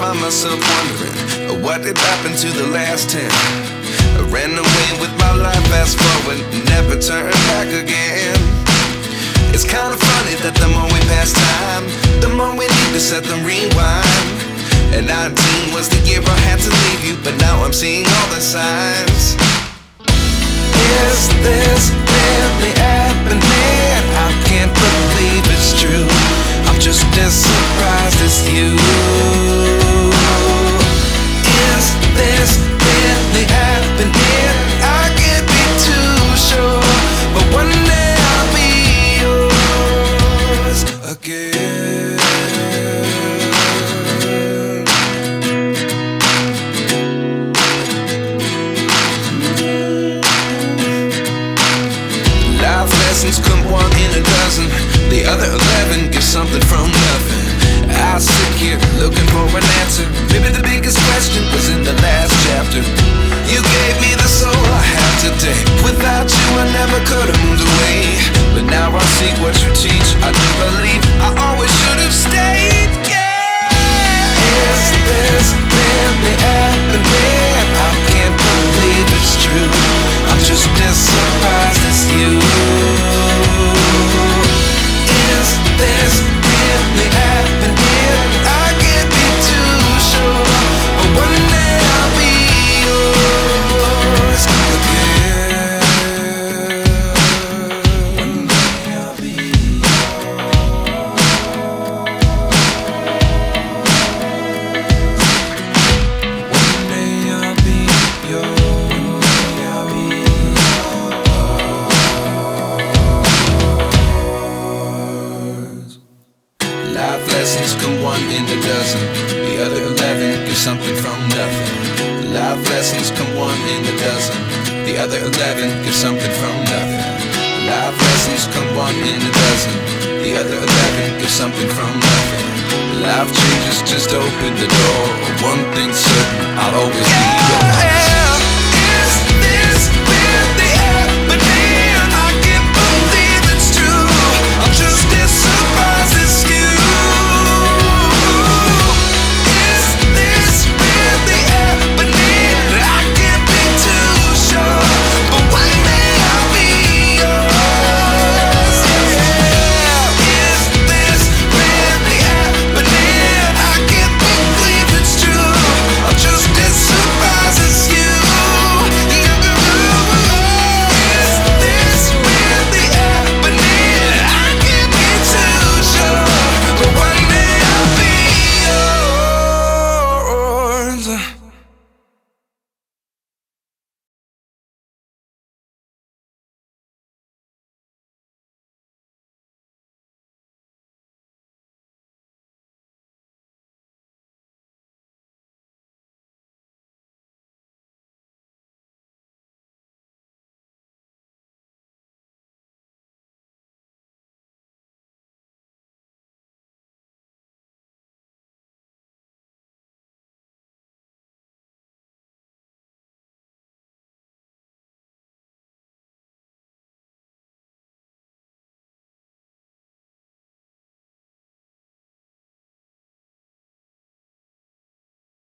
find myself wondering what did happen to the last 10. I ran away with my life, fast forward, never turn back again. It's kind of funny that the more we pass time, the more we need to set them rewind. And 19 was the year I had to leave you, but now I'm seeing all the signs. Is this really happening? I can't believe it's true. I'm just as surprised as you. Is this really happening? I can't be too sure, but one day I'll be yours again. Life lessons come one in a dozen. The other 11 get something from nothing. I sit here looking for an answer. Maybe the biggest question was in the last chapter. You gave me the soul I have today. Without you I never could have moved away. But now I see what you teach. I do believe I always should have stayed. Yeah. Is this really happening? I can't believe it's true. I'm just as surprised as you. Is this really happening? I can't be too sure, but one day I'll be yours again. One day I'll be yours. One day I'll be yours. One day I'll be yours. Life lessons come one in a dozen. The other 11 give something from nothing. Life lessons come one in a dozen. The other 11 give something from nothing. Life lessons come one in a dozen. The other 11 give something from nothing. Life changes just open the door. One thing's certain, I'll always be yours.